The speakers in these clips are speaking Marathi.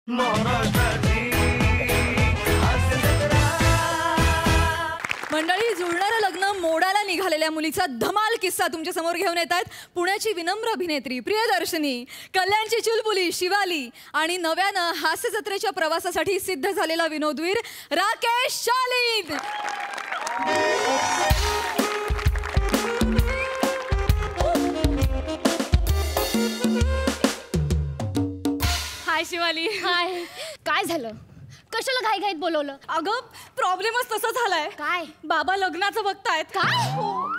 मंडळी, जुळणारं लग्न मोडायला निघालेल्या मुलीचा धमाल किस्सा तुमच्या समोर घेऊन येत आहेत पुण्याची विनम्र अभिनेत्री प्रियदर्शनी, कल्याणची चुलबुली शिवाली आणि नव्यानं हास्य जत्रेच्या प्रवासासाठी सिद्ध झालेला विनोदवीर राकेश शालीन. हाय शिवाली. हाय. काय झालं? कशाला घाईघाईत बोलवलं? अगं, प्रॉब्लेमच तसा झालाय. काय? बाबा लग्नाचं बघतायत. काय?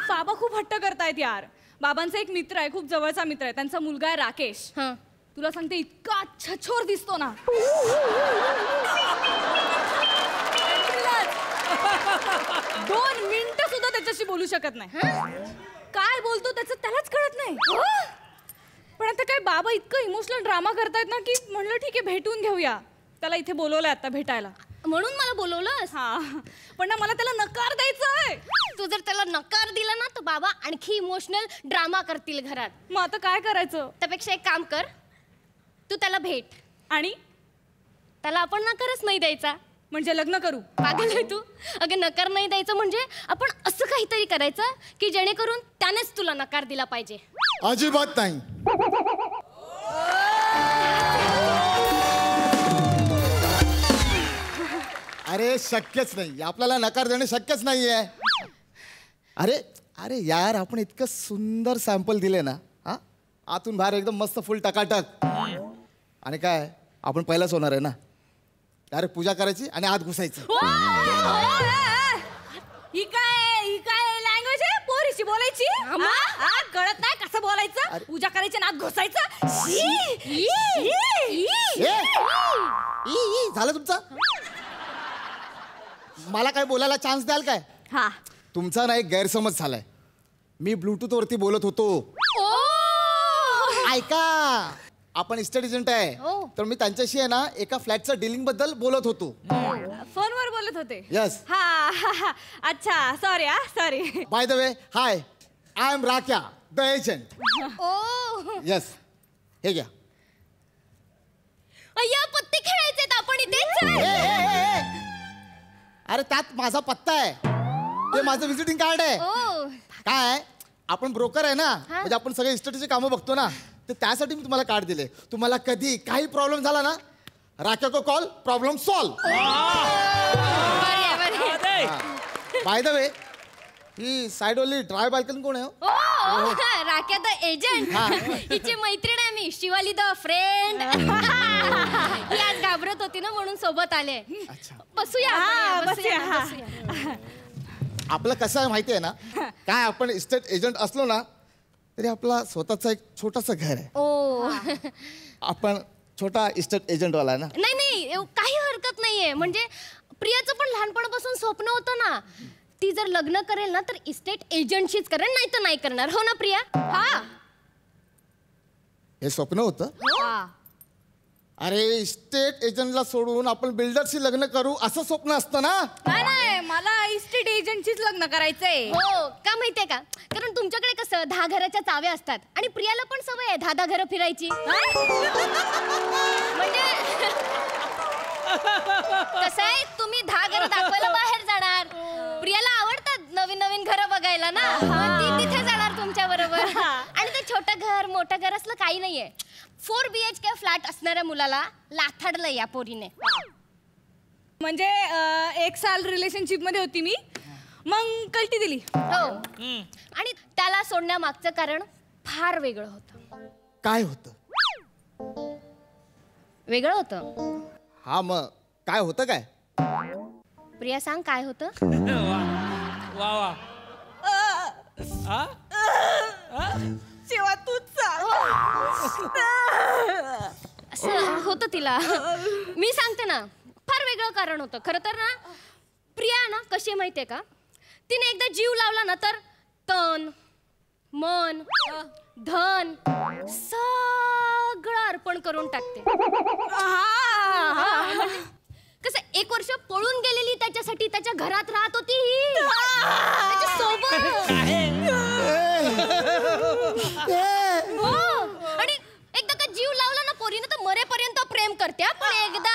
बाबा खूप हट्ट करतायत यार. बाबांचा एक मित्र आहे, खूप जवळचा मित्र आहे, त्यांचा मुलगा आहे राकेश. तुला सांगते, इतका छछोर दिसतो ना. 2 मिनिटं सुद्धा त्याच्याशी बोलू शकत नाही. काय बोलतो त्यालाच कळत नाही. पण आता काय, बाबा इतकं इमोशनल ड्रामा करतायत ना की म्हणलं ठीक आहे, भेटून घेऊया. त्याला इथे बोलवलंय आता भेटायला. म्हणून मला बोलवलंस? हा, पण ना मला त्याला नकार द्यायचा आहे. तू जर त्याला नकार दिला ना तर बाबा आणखी इमोशनल ड्रामा करतील घरात. मग आता काय करायचं? त्यापेक्षा एक काम कर, तू त्याला भेट आणि त्याला आपण नकारच नाही द्यायचा. म्हणजे लग्न करू? पागल आहे तू? अगं, नकार नाही द्यायचं म्हणजे आपण असं काहीतरी करायचं की जेणेकरून त्यानेच तुला नकार दिला पाहिजे. अजिबात नाही. अरे शक्यच नाही, आपल्याला नकार देणे शक्यच नाहीये. अरे अरे यार, आपण इतकं सुंदर सॅम्पल दिले ना, हा, आतून बाहेर एकदम मस्त फुल टकाटक. आणि काय, आपण पहिलाच होणार आहे ना. अरे पूजा करायची आणि आत घुसायचं. ही काय लँग्वेज आहे? पोरीशी बोलायची? कळत नाही कसं बोलायचं? पूजा करायची आणि आत घुसायचं. झालं तुमचं? मला काय बोलायला चान्स द्याल काय? हा, तुमचा ना एक गैरसमज झालाय. मी ब्लूटूथ वरती बोलत होतो. ऐका, आपण इस्टेट एजंट आहे, तर मी त्यांच्याशी आहे ना एका फ्लॅटच्या डीलिंग बद्दल बोलत होतो. फोनवर बोलत होते? यस. हा, अच्छा, sorry. By the way, hi, I am Rakya, the agent. Yes, हे घ्या. अय्या, पत्ते खेळायचे आपण इथे. अरे त्यात माझा पत्ता आहे, ते माझं विजिटिंग कार्ड आहे. काय, आपण ब्रोकर आहे ना, म्हणजे आपण सगळे इस्टेटची कामं बघतो ना, तर त्यासाठी मी तुम्हाला कार्ड दिले. तुम्हाला कधी काही प्रॉब्लेम झाला ना, राक्या को call, problem solve. By the way, ही साइडवाली ड्राय बाल्कनी कोण आहे? Rakya the agent. हिची मैत्रीण आहे मी, शिवाली द फ्रेंड. ही आज घाबरत होती ना म्हणून सोबत आले. बसूया. आपलं कसं आहे माहिती आहे ना, काय आपण इस्टेट एजंट असलो ना तरी आपला स्वतःचा एक छोटासा घर आहे. आपण छोटा इस्टेट एजंटवाला आहे ना. नाही, काही हरकत नाहीये. म्हणजे प्रियाचं पण लहानपणापासून स्वप्न होतं ना, ती जर लग्न करेल ना तर इस्टेट एजंटशीच करेल, नाही तर नाही करणार. हो ना प्रिया? हा, हे स्वप्न होतं. अरे इस्टेट एजंटला सोडून आपण बिल्डरशी लग्न करू असं स्वप्न असतं ना. नाही, मला इस्टेट एजंटशीच लग्न करायचंय. हो का, माहितीये का, कारण तुमच्याकडे कसं 10 घराच्या चाव्या असतात आणि प्रियाला पण सवय आहे 10 घरं फिरायची. म्हणजे कसं आहे, तुम्ही 10 घरं दाखवायला बाहेर जाणार, प्रियाला आवडतात नवीन घरं बघायला ना, ती तिथे जाणार तुमच्या बरोबर. आणि ते छोटं घर मोठं घर असलं काही नाहीये. 4 BHK फ्लॅट असणाऱ्या मुलाला लाथाडलं या पोरीने. म्हणजे 1 साल रिलेशनशिप मध्ये होती मी, मग कल्टी दिली. हो, आणि त्याला सोडण्यामागचं कारण फार वेगळं होतं. काय होतं? वेगळं होतं. हा, मग काय होतं? काय प्रिया सांग, काय होतं? शिवा तूच असं होतं तिला. मी सांगते ना, फार वेगळं कारण होतं. खरं तर ना, प्रिया ना कशी माहितीये का, तिने एकदा जीव लावला ना तर तन मन धन सगळं अर्पण करून टाकते. कसं 1 वर्ष पळून गेलेली त्याच्यासाठी त्याच्या घरात राहत होती ही, त्याच्या सोबत. आणि एकदा का जीव लावला ना पोरीने तर मरेपर्यंत प्रेम करते. पण एकदा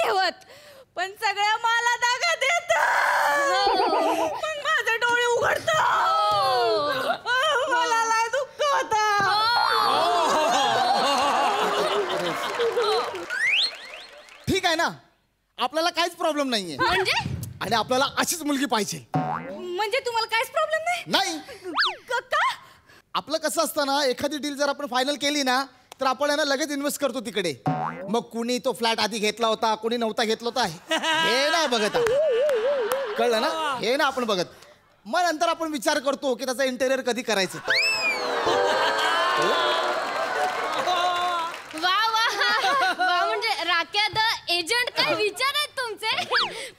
ठेवत, पण सगळ्या मला दागा देत. मग माझे डोळे उघडत, मला लय दुःख होत. ठीक आहे ना, आपल्याला काहीच प्रॉब्लेम नाहीये. म्हणजे आणि आपल्याला अशीच मुलगी पाहिजे. म्हणजे तुम्हाला काहीच प्रॉब्लेम नाही? नाही, का? आपलं कसं असतं ना, एखादी डील जर आपण फायनल केली ना तर आपण आहे ना लगेच इन्व्हेस्ट करतो तिकडे. मग कुणी तो फ्लॅट आधी घेतला होता, कुणी नव्हता घेतला होता, हे नाही बघत. कळलं ना, हे ना आपण बघत. मग नंतर आपण विचार करतो की त्याचा इंटेरियर कधी करायचं. वा वा वा, म्हणजे राख्या द एजंट, काय विचार आहेत तुमचे.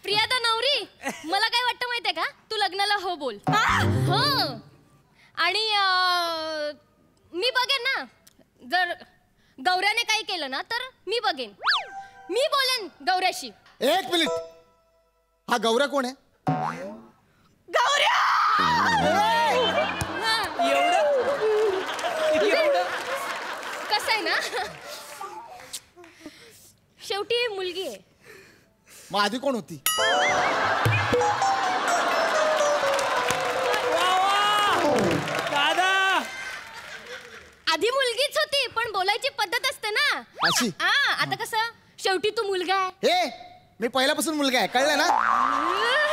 प्रिया द नवरी, मला काय वाटतं माहितीये का, तू लग्नाला हो बोल. हो, आणि मी बघेन ना, जर गौऱ्याने काही केलं ना तर मी बघेन, मी बोलेन गौऱ्याशी. एक मिनिट, हा गौऱ्या कोण आहे? गौऱ्या! कसं आहे ना, शेवटी ही मुलगी आहे. मग आधी कोण होती? दादा आधी मुलगीच होती, पण बोलायची पद्धत असते ना अशी? हा, आता कसं शेवटी तू मुलगा आहे. हे मी पहिल्यापासून मुलगा आहे, कळलं ना.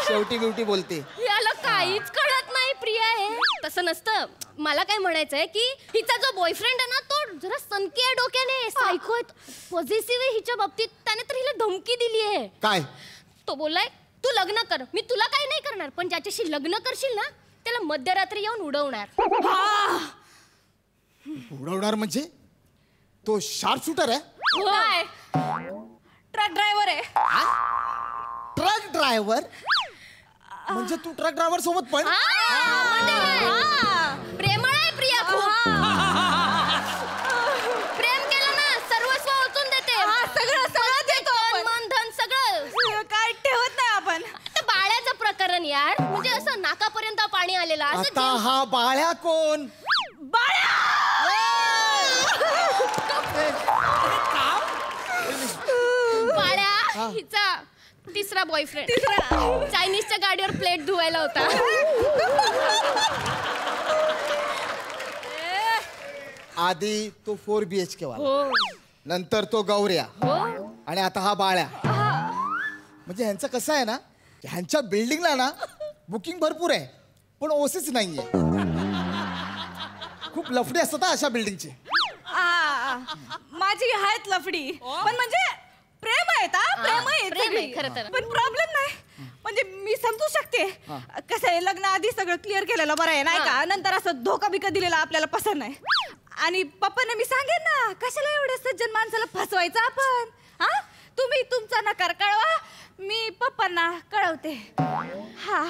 शेवटी बिवटी बोलते. याला काहीच कळत नाही प्रिया. हे तसं नसतं. मला काय म्हणायचंय की हिचा जो बॉयफ्रेंड आहे ना, तो जरा सनकी आहे डोक्याने, सायको आहे, पॉझिटिव्ह आहे हिच्या बाबतीत. त्याने तर हिला धमकी दिली आहे. काय? तो बोललाय तू लग्न कर, मी तुला काही नाही करणार, पण ज्याच्याशी लग्न करशील ना त्याला मध्यरात्री येऊन उडवणार. उडवणार म्हणजे? तो शार्प शूटर आहे? काय? ट्रक ड्रायव्हर आहे. ट्रक ड्रायव्हर म्हणजे तू ट्रक ड्रायव्हर सोबत पण? प्रेमळ आहे प्रिया खूप. प्रेम केलं ना सर्वस्व ओतून देते. सगळं देतो आपण. मन धन सगळं. काय ठेवत नाही आपण. आता बाळ्याचं प्रकरण यार, म्हणजे असं नाकापर्यंत पाणी आलेलं असं आता हा बाळ्या कोण? बाळ्या हिचा तिसरा बॉयफ्रेंड. चायनीजच्या गाडीवर प्लेट धुवायला होता. आधी तो 4 BHK वाला, हो नंतर तो गौऱ्या, हो. आणि आता हा बाळ्या. म्हणजे ह्यांचं कसं आहे ना, ह्यांच्या बिल्डिंगला ना बुकिंग भरपूर आहे, पण ओसीच नाहीये. खूप लफडी असतात अशा बिल्डिंगचे. माझी आहेत लफडी, पण म्हणजे प्रेम आहेत. प्रेम आहे प्रेम आहे सगळी. खरं तर. पण प्रॉब्लेम नाही. म्हणजे मी समजू शकते. कसं आहे, लग्न आधी सगळं क्लिअर केलेलं बरं आहे, नाही का. नंतर असं धोका बिका दिलेला आपल्याला पसंत नाही. आणि पप्पांना मी सांगेन ना, कशाला एवढ्या सज्जन माणसाला फसवायचं आपण. हा, तुम्ही तुमचा नकार कळवा, मी पप्पांना कळवते. हा,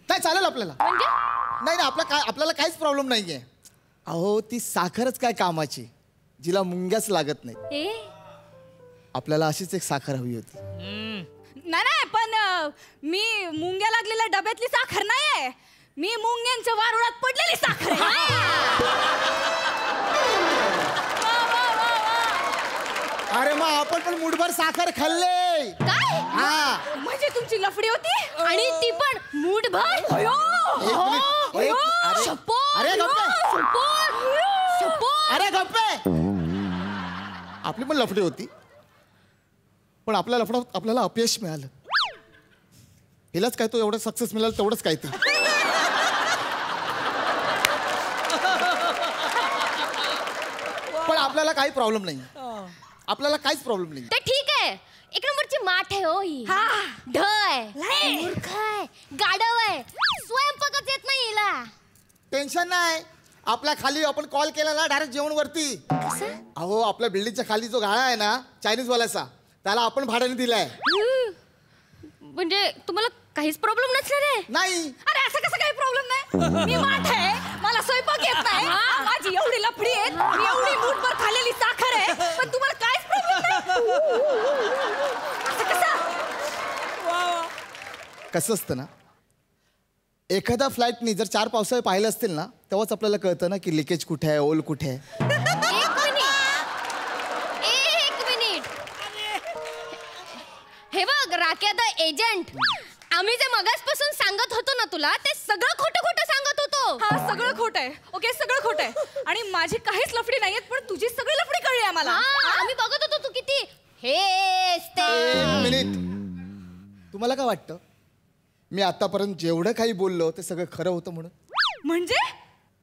काय चालेल आपल्याला? म्हणजे नाही ना, आपल्याला काहीच प्रॉब्लेम नाहीये. अहो, ती साखरच काय कामाची, जिला मुंग्याच लागत नाही. ए आपल्याला अशीच एक साखर हवी होती. नाही, पण मी मुंग्या लागलेल्या डब्यातली साखर नाही आहे. मी मुंग्यांच्या वारुळात पडलेली साखर आहे. अरे मग आपण पण मुठभर साखर खाल्ले. काय? हा, म्हणजे तुमची लफडी होती आणि ती पण मूठभर. एक मिनिट, अरे शपथ. अरे गप्पे, शपथ. शपथ. अरे गप्पे. आपली पण लफडी होती, पण आपल्या लफडात आपल्याला अपयश मिळालं. हिलाच काय तो एवढं सक्सेस मिळालं, तेवढंच काय ते. पण आपल्याला काही प्रॉब्लेम नाही. आपल्याला काहीच प्रॉब्लेम नाही. ते ठीक आहे, एक नंबरची माठ आहे हो ही. ढ आहे, मूर्ख आहे, गाढव आहे, स्वयंपाकच येत नाही हिला. टेन्शन नाही. आपल्या खाली आपण कॉल केला ना, डायरेक्ट जेवण वरती. अहो, आपल्या बिल्डिंगच्या खाली जो गाळा आहे ना चायनीज वाल्याचा, त्याला आपण भाड्याने दिलाय. म्हणजे तुम्हाला काहीच प्रॉब्लेम नसणार आहे? नाही. अरे असं कसं काही प्रॉब्लेम नाही. मी माठ आहे, मला स्वयंपाक येत नाही, माझी एवढी लफडी आहे, मी एवढी मूठभर खाल्लेली साखर आहे, पण तुम्हाला काहीच प्रॉब्लेम नाही. असं कसं? कसं असतं ना, एखाद्या फ्लॅटनी जर 4 पावसाळे पाहिले असतील ना, तेव्हाच आपल्याला कळतं ना की लिकेज कुठे आहे, ओल कुठे आहे. एक मिनिट. राख्या द एजंट, आम्ही जे मगासपासून सांगत होतो ना तुला, ते सगळं खोटं खोटं सांगत होतो. हा सगळं खोटं आहे. ओके, सगळं खोटं आहे. आणि माझी काहीच लफडी नाहीयेत, पण तुझी सगळी लफडी कळली आम्हाला. आम्ही बघत होतो तू किती हेच ते. एक मिनिट. तुम्हाला काय वाटतं मी आतापर्यंत जेवढं काही बोललो ते सगळं खरं होतं म्हणून? म्हणजे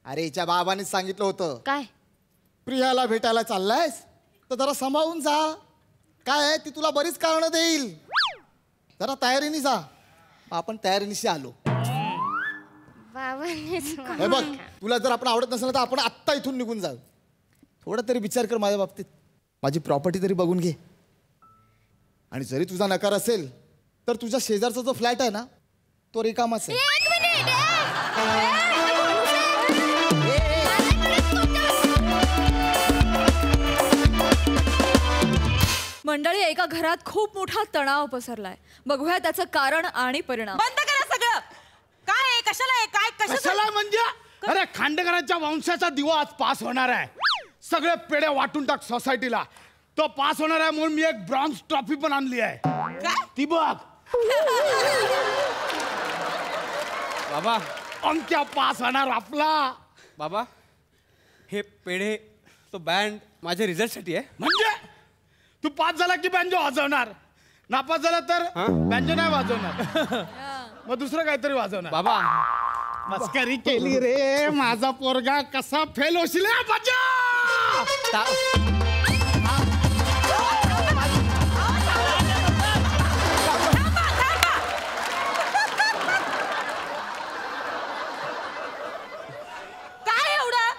अरे हिच्या बाबाने सांगितलं होतं काय? प्रियाला भेटायला चाललायस तर जरा सांभाळून जा. काय आहे ती तुला बरीच कारणं देईल. जरा तयारीने जा. आपण तयारीनिशी आलो. हे बघ, तुला जर आपण आवडत नसेल तर आपण आत्ता इथून निघून जाऊ. थोडा तरी विचार कर माझ्या बाबतीत. माझी प्रॉपर्टी तरी बघून घे. आणि जरी तुझा नकार असेल तर तुझ्या शेजारचा जो फ्लॅट आहे ना तो रिकामाच आहे. एक मिनिट. मंडळी, एका घरात खूप मोठा तणाव पसरलाय. बघूया त्याचं कारण आणि परिणाम. बंद करा सगळं. काय आहे, कशाला आहे, काय कशाला म्हणजे? अरे खांडेकरांच्या वंशाचा दिवा आज पास होणार आहे. सगळे पेढे वाटून टाक सोसायटीला. तो पास होणार आहे म्हणून मी एक ब्रॉन्झ ट्रॉफी पण आणली आहे. काय? ती बघ. बाबा अंक्या पास होणार आपला. बाबा हे पेढे तो बँड माझ्या रिझल्टसाठी आहे. म्हणजे तू पास झाला की बँजो वाजवणार, नापास झाला तर बँजो नाही वाजवणार, मग दुसरं काहीतरी वाजवणार. बाबा मस्करी केली रे. माझा पोरगा कसा फेल होशील रे बच्चा. काय एवढं?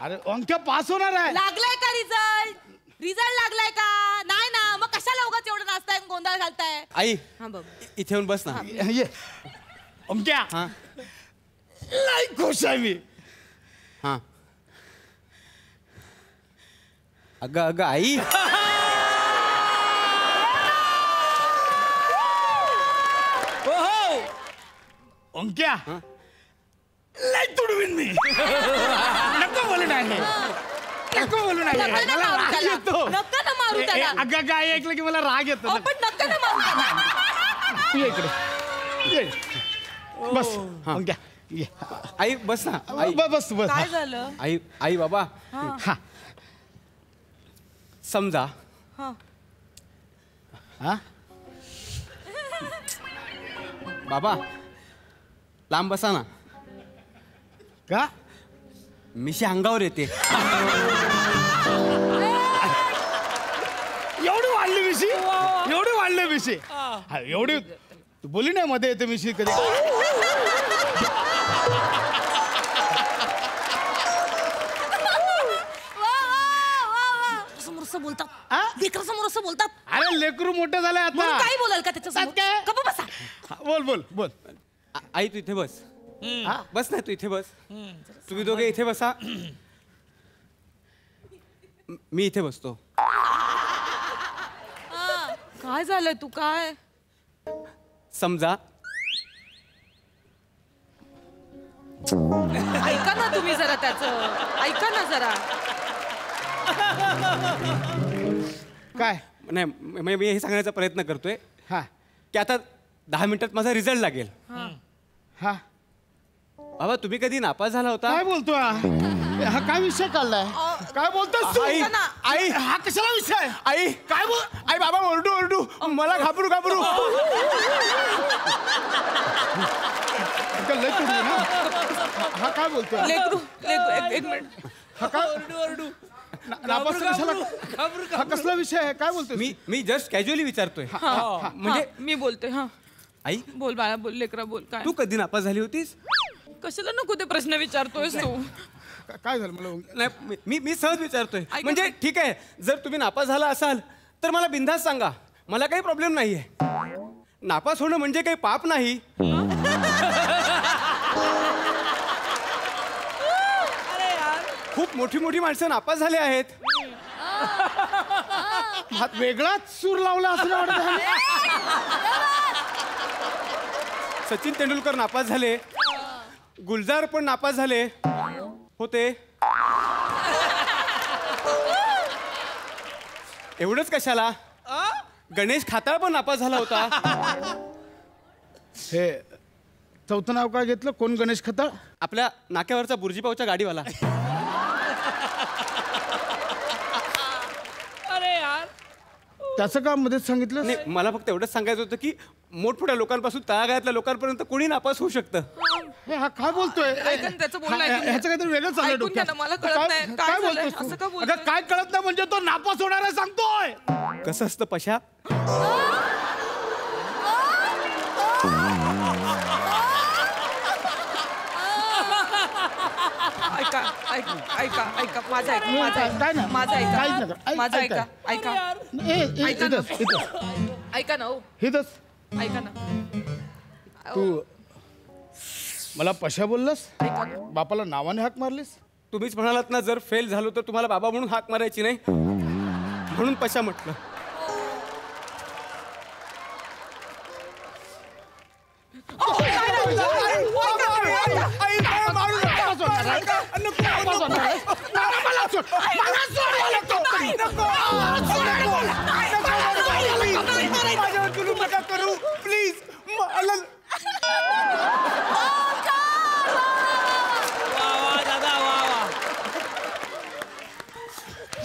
अरे अंक्या पास होणार आहे. लागलाय का रिझल्ट? रिझल्ट लागलाय का? नाही ना, मग कशाला उगाच एवढं नाचताय, गोंधळ घालताय? आई हा बघ. इथे येऊन बस ना. ये अंक्या. हा लय खुश आहे मी. हा अगं अगं आई अंक्या लय तुडवीन मी. नको बोलू नाही. नको बोलू नाही. नका ना मला मारू राग त्याला. येतो. नका ना मारू त्याला. अगं काय ऐकलं की मला राग येतो. अहो, पण नका ना मारू त्याला. तू ये इकडे. ये. बस अंक्या ये. आई बस ना. आई बस बस. काय झालं? आई आई बाबा हा समजा हा. हा बाबा लांब बसा ना. का? मिशी अंगावर येते. एवढी वाढली मिशी. एवढी वाढली मिशी. हा, एवढी तू बोली नाही मध्ये येते मिशी कधी. समोर असं बोलतात. हा? लेकरासमोर असं बोलतात. अरे लेकरू मोठं झालंय म्हणून आता. काय बोलाल का त्याच्यासमोर? त्यात काय? गप्प बसा. हा, बोल बोल बोल. आई तू इथे बस. हा? बस ना तू इथे बस. तुम्ही दोघे इथे बसा. मी इथे बसतो. काय झालंय? तू काय? समजा ऐका ना तुम्ही जरा त्याचं. ऐका ना जरा. काय? नाही मी हे सांगण्याचा प्रयत्न करतोय हा की आता 10 मिनिटात माझा रिझल्ट लागेल. हा बाबा तुम्ही कधी नापास झाला होता? काय बोलतोय हा? काय विषय काढलाय? काय बोलतोस तू? आई आई हा कशाला विषय आहे? आई काय बोल? आई बाबा ओरडू ओरडू मला घाबरू घाबरू. लय तुडवी ना. हा काय बोलतोय? लेकरू एक मिनिट. हा काय ओरडू नापास कशाला? हा कसला विषय आहे? काय बोलतोय? मी जस्ट कॅज्युअली विचारतोय. म्हणजे मी बोलते. हा आई बोल बाळा, बोल. लेकरा बोल. काय तू कधी नापास झाली होतीस? कशाला नको ते प्रश्न विचारतोयस तू? काय झालं मला? नाही मी सहज विचारतोय. ऐका म्हणजे ना. ठीक आहे जर तुम्ही नापास झाला असाल तर मला बिनधास्त सांगा. मला काही प्रॉब्लेम नाहीये. नापास होणं म्हणजे काही पाप नाही. खूप मोठी मोठी माणसं नापास झाले आहेत. हात वेगळाच सूर लावला असं वाटतं. सचिन तेंडुलकर नापास झाले. गुलजार पण नापास झाले होते. एवढंच कशाला गणेश खाताळ पण नापास झाला होता. हे चौथं नाव काय घेतलं? कोण गणेश खताळ? आपल्या नाक्यावरचा बुर्जीपावच्या गाडीवाला. अरे यार त्याचं का मध्येच सांगितलं? नाही, मला फक्त एवढंच सांगायचं होतं की मोठमोठ्या लोकांपासून तळागाळातल्या लोकांपर्यंत कोणी नापास होऊ शकतं. हे हा काय बोलतोय? ऐका ना, त्याचं बोलणं ऐकून घ्या. ह्याचं काहीतरी वेगळं चाललंय ऐकून घ्या डोक्यात. ना, मला कळत नाही. काय काय झालंय? बोलतोस तू? असं का बोलतोय? अगं काय कळत नाही म्हणजे तो नापास होणार आहे सांगतोय. कसं असतं पशा? ऐका ऐका ऐका ऐका माझं ऐका काय माझं नाही. ऐका माझं काहीच ऐका नका. माझं ऐका. ऐका ऐका ऐका ना. ऐका ना हो इथंच ऐका ना तू मला पशा बोललास? ऐका ना. बापाला नावाने हाक मारलीस? तुम्हीच म्हणालात ना, जर फेल झालो तर तुम्हाला बाबा म्हणून हाक मारायची नाही, म्हणून पशा म्हटलं. प्लीज.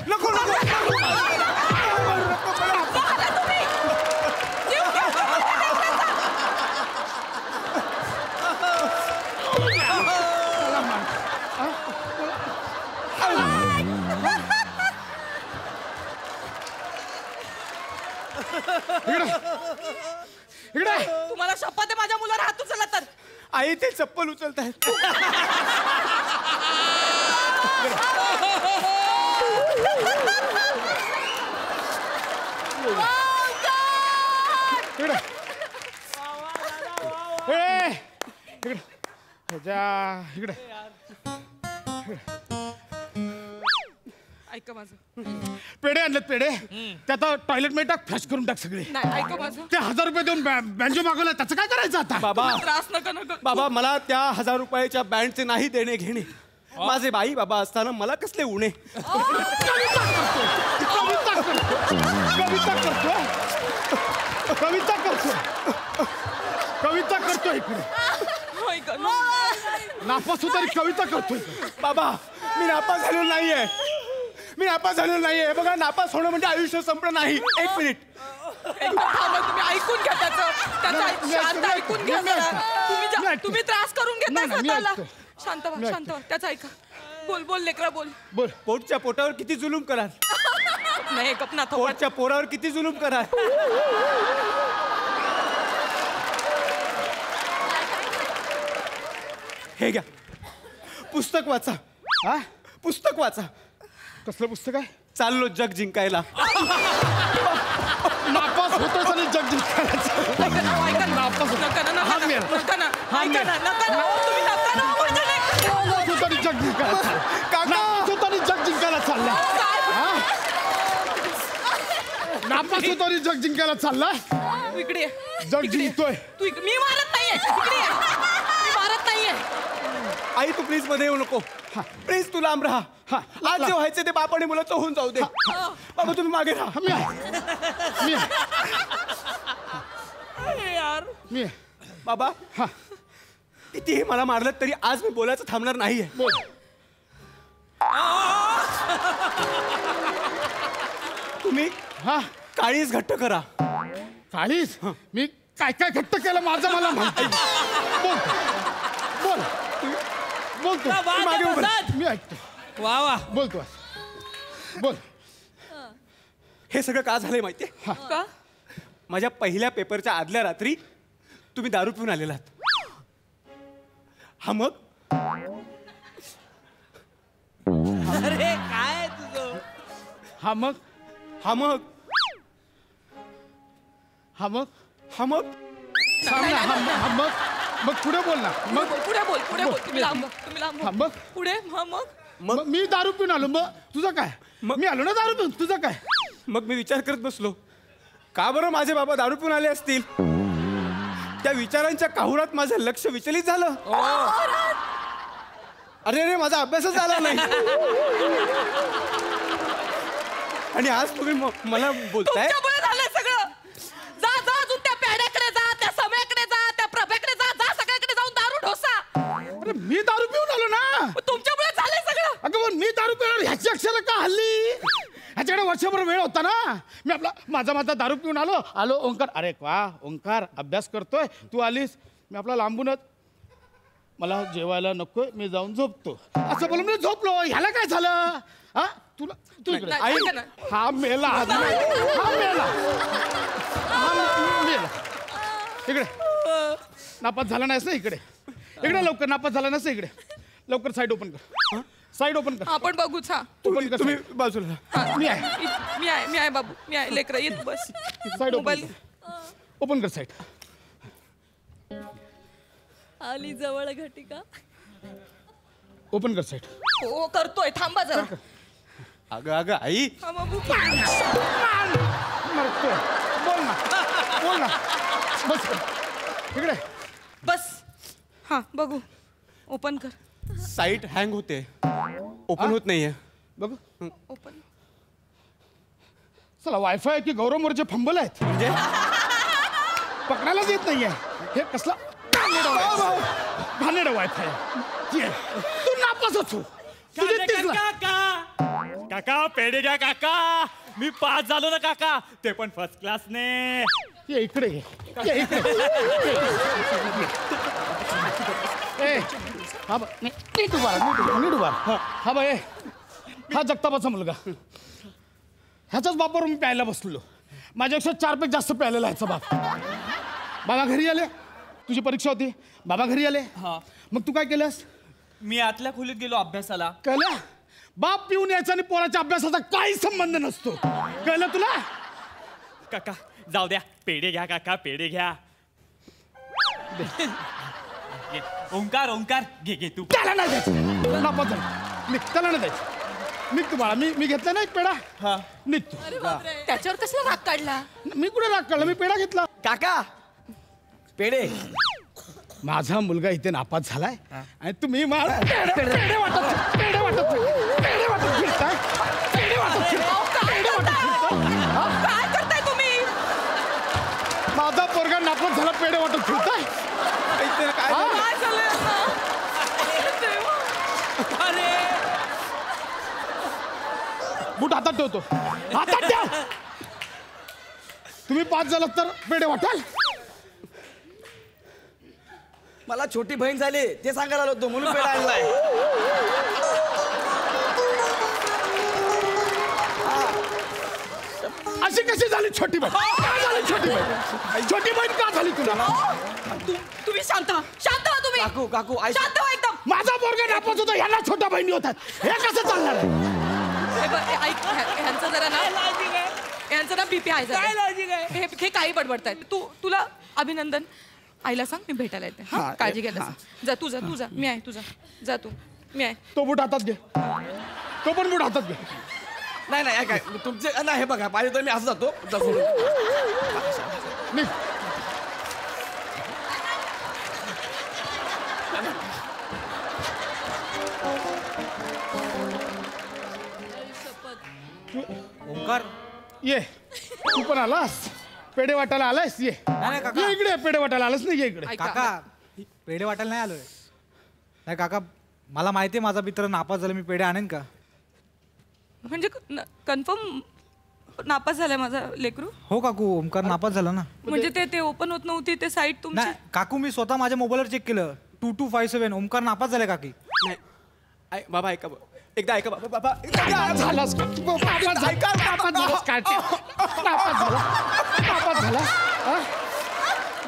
नको इकडे तुम्हाला शपथ आहे माझ्या मुलाला हात उचलला तर आई ते चप्पल उचलत आहेत. इकडे ए, इकडे इकडे ऐका माझं पेढे आणलेत पेढे. त्यात टॉयलेट मध्ये टाक, फ्लश करून टाक सगळे. नाही ऐका माझं ते 1000 रुपये देऊन बँजो मागवला, त्याचं काय करायचं आता? बाबा त्रास नका नका बाबा, मला त्या 1000 रुपयाच्या बँडचे नाही देणे घेणे. माझे बाई बाबा असताना मला कसले उणे. कविता करतोय इकडे. ऐका ना. नापास होता कविता करतोय. बाबा, मी नापास झालेलो नाहीये. मी नापास झालेलो नाहीये. बघा, नापास होणं म्हणजे आयुष्य संपलं नाही. एक मिनिट. एकदा थांबा, तुम्ही ऐकून घ्या त्याचं शांत ऐकून घ्या जरा. तुम्ही त्रास करून घेताय नाही, मी स्वतःला. ऐकतो. शांत व्हा शांत व्हा. त्याचं ऐका. बोल बोल लेकरा बोल. बोल. पोटच्या पोटावर किती जुलूम कराल? नाही गपना पोटच्या पोरावर किती जुलूम कराल? हे घ्या, पुस्तक वाचा. हा? पुस्तक वाचा. कसलं पुस्तक आहे? चाललो जग जिंकायला. नापास होतोय आणि जग जिंकायला चालला. नापास होतो. नका ना हा नका मेला. ना नका ना ऐका ना नका ना तुम्ही नका ना माझ्या लेकराला. नापास होतो आणि जग जिंकायला चालला. नापास होतो आणि जग जिंकायला चालला. हा? नापास होतो आणि जग जिंकायला चालला. तू इकडे ये. जग जिंकतोय. तू मी मारत नाहीये इकडे ये. मी मारत नाहीये. आई, तू प्लीज मध्ये येऊ नको. प्लीज, तू लांब राहा. आज जे व्हायचं ते बाप आणि मुलाचं होऊन जाऊ दे. बाबा, तुम्ही मागे राहा. मी आहे. मी आहे. अरे यार मी आहे. बाबा, कितीही मला मारलं तरी आज मी बोलायचं थांबणार नाहीये. बोल. तुम्ही हा? काळीच घट्ट करा. काळीस? मी काय काय घट्ट केलं माझं मला माहिती. बोल. बोल. बोल तू. मागे उभं राहा. मी ऐकतो. वा वा बोल तू. बोल. हे सगळं का झालंय माहितीये? का माझ्या पहिल्या पेपरच्या आदल्या रात्री तुम्ही दारू पिऊन आलेलात. हा मग? अरे काय तुझं हा मग? हा मग? हा मग? हा मग? सांग ना. हा मग? मग पुढे बोल ना. मग पुढे बोल तुम्ही लांब व्हा, तुम्ही लांब हा व्हा. मग? पुढे हा मग मग मी दारू पिऊन आलो. मग तुझं काय? मी आलो ना दारू पिऊन. तुझं काय? मग मी विचार करत बसलो, का बरं माझे बाबा दारू पिऊन आले असतील? त्या विचारांच्या काहुरात माझं लक्ष विचलित झालं. अरे माझा अभ्यासच झाला नाही. आणि आज तुम्ही मला बोलताय. तुमच्यामुळे झालंय सगळं. अरे मी दारू पिऊन आलो ना. तुमच्यामुळे झालंय सगळं. अगं पण मी दारू पिऊन ह्याची अक्षर का हल्ली. ह्याच्याकडे वर्षभर वेळ होता ना. मी माझा दारू पिऊन आलो. ओंकार, अरे वा ओंकार अभ्यास करतोय, तू आलीस. मी आपला लांबूनच, मला जेवायला नको, मी जाऊन झोपतो असं बोलून मी झोपलो. ह्याला काय झालं? हा तुला तू इकडे नाही, आई. ऐका ना. हा मेला इकडे. नापास झाला नाहीस ना इकडे. लवकर नापास झाला नसतं इकडे. लवकर साईड ओपन कर. साईड ओपन कर. आपण बघूच. हा ओपन कर. तुम्ही बाजूला. मी आहे. मी आहे बाबू, मी आहे. लेकरं येत बस. Side open mobile. ओपन कर साईड. आली जवळ घटिका. ओपन कर साईड. हो करतोय, थांबा जरा. अगं आई. हा बाबू. मरतोय. बोल ना बस इकडे. बस. हा बघू. ओपन कर. साईट हँग होते, ओपन होत नाहीये. बघ ओपन. चला वायफाय की गौरव मोरचे फंबल आहेत म्हणजे पकडायलाच येत नाहीये. हे कसला घाणेरडा वायफाय. तू नापासच हो. तुझे तेच ना. काका पेढे घ्या काका. मी पास झालो ना काका, ते पण फर्स्ट क्लासने. ये इकडे ये. हा बघ नीट उभा. हा बाय, हा जगतापाचा मुलगा. ह्याच्याच बापावर मी प्यायला बसलो. माझ्यापेक्षा 4 पेक जास्त प्यायलेला ह्याचा बाप. बाबा घरी आले, तुझी परीक्षा होती, बाबा घरी आले. मग तू काय केलंस? मी आतल्या खोलीत गेलो अभ्यासाला. कळलं? बाप पिऊन यायचा आणि पोराच्या अभ्यासाचा काही संबंध नसतो. कळलं तुला? काका जाऊ द्या, पेढे घ्या काका, पेढे घ्या. ओंकार घे तू. त्याला नाही द्यायचं. नापास झाला. निघ, त्याला नाही द्यायचं. निघ तू बाळा. मी घेतला ना एक पेढा. निघ तू. त्याच्यावर कसला राग काढला? मी कुठे राग काढला? मी पेढा घेतला. काका पेढे. माझा मुलगा इथे नापास झालाय आणि तुम्ही पेढे वाटत फिरताय. काय करताय तुम्ही? माझा पोरगा नापास झाला, पेढे वाटत फिरताय. काय झालंय आता? अरे बूट हातात ठेवतो. हातात ठेव. तुम्ही पास झालात तर पेढे वाटाल. मला छोटी बहीण झाली ते सांगायला आलो होतो म्हणून पेढा आणलाय. अशी कशी झाली छोटी बहीण? काय झाली छोटी बहीण? छोटी बहीण का झाली तुला? तुम्ही शांत व्हा तुम्ही. काकू शांत व्हा एकदम. माझा पोरगा नापास होता, ह्यांना छोट्या बहिणी होतात. हे कसं चालणार आहे? हे बघ, हे ऐक, ह्यांचं जरा ना, ह्यांचं ना बीपी आहे जरा. हे काही बडबडतायत. तुला अभिनंदन. आईला सांग मी भेटायला येते. हा काळजी घ्यायला. जा तू जा. मी आहे तुझा. जा तू. मी आहे. तो बूट हातात घे. तो पण बूट हातात घे. नाही काय तुमचे नाही. हे बघा पाहिजे तर मी असं जातो. निघ. ओंकार ये. तू पण आलास पेढे वाटायला आलायस. ये नाही काका. ये इकडे. पेढे वाटायला आलास नाही. ये इकडे. ऐका. काका पेढे वाटायला नाही आलोय. नाही काका, मला माहिती आहे माझा मित्र नापास झाला, मी पेढे आणेन का? म्हणजे कन्फर्म नापास झालाय माझा लेकरू? हो काकू, ओमकार नापास झाला ना. म्हणजे ते ओपन होत नव्हती ते साईट तुमची? नाही काकू, मी स्वतः माझ्या मोबाईलवर चेक केलं. 2257 ओमकार नापास झालाय काकी. नाही बाबा ऐका, एकदा ऐका बाबा. झालास का? नापास झाला.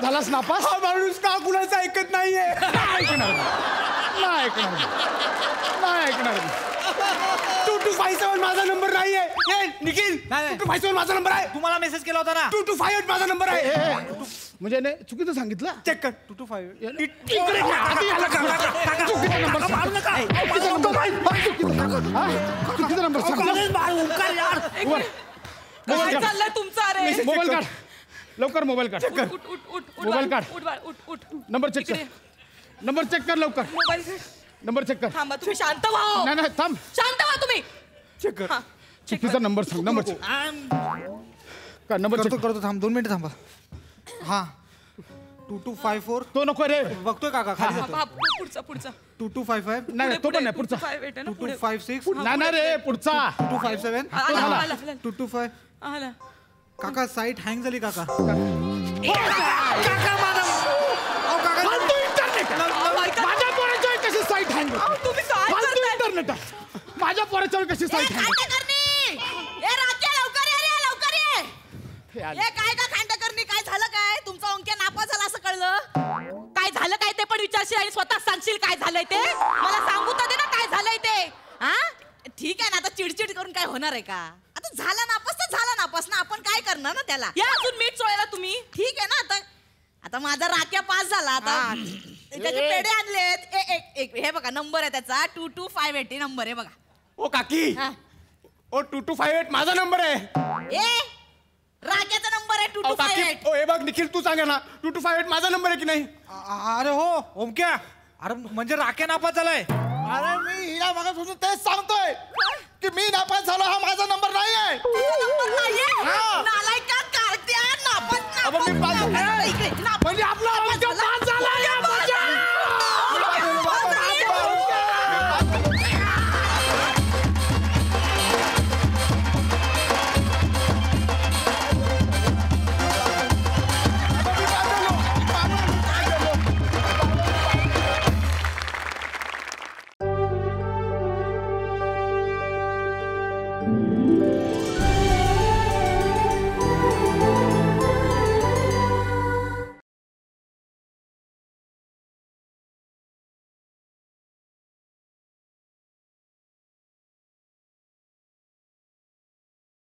झालास नापास. हा माणूस का कुणाचं ऐकत नाहीये. नाही ऐकणार. 2257 माझा नंबर नाहीये. निखिल, नाही. 2257 माझा नंबर आहे. तुम्हाला मेसेज केला होता ना. 2258 माझा नंबर आहे. म्हणजे चुकीचं सांगितलं. चेक कर. 225. इकडे घ्या. आधी याला करा. चुकीचा नंबर सांग. चुकीचा नंबर सांग. काय चाललंय तुमचं? अरे मोबाईल काढ लवकर. मोबाईल काढ. उठ मोबाईल काढ. उठ. नंबर चेक कर. नंबर चेक कर लवकर. मोबाईल नंबर चेक कर. थांबा तुम्ही. शांत व्हा. नाही थांब. शांत व्हा तुम्ही. चेक कर. चुकीचा नंबर सांग. नंबर चेक कर. नंबर चेक करतो थांब, 2 मिनिटं थांबा. हा 2254 तो नको रे. बघतोय काका खाली जातो. पुढचा पुढचा 2255 नाही तो पण नाही पुढचा. 2256 नाही रे पुढचा. 2257 आला. 225 आला. काका साईट हँग झाली काका. फालतू इंटरनेट. माझ्या पोराच्या कशी साईट हँग होते? तुम्ही काय फालतू करताय? इंटरनेट. माझ्या पोराच्या कशी साईट हँग होते? काय का खांडेकरनी काय झालं काय तुमचा अंक्या नापास झाला असं कळलं काय झालं काय ते पण विचारशील आणि स्वतः सांगशील काय झालंय ते मला सांगू तर दे ना काय झालंय ते हा ठीक आहे ना आता चिडचिड करून काय होणार आहे का आता झाला नापास तर झाला नापास ना आपण काय करणार ना त्याला या अजून मीठ चोळायला तुम्ही ठीक आहे ना आता आता माझा राख्या पास झाला आता त्याचे पेढे आणलेत एक हे बघा नंबर आहे त्याचा 22580 नंबर आहे बघा ओ काकी ओ 2258 माझा नंबर आहे. ए राख्याचा नंबर आहे ओ काकी 2258 ओ हे बघ निखिल तू सांगा ना 2258 माझा नंबर आहे की नाही. अरे हो ओमक्या अरे म्हणजे राख्या नापास झालाय. अरे मी हिला मागापासून तेच सांगतोय की मी नापास झालो हा माझा नंबर नाही आहे. नालायका कार्ट्या नापास अबे मी पास झालो. इकडे म्हणजे आपला अंक्या पास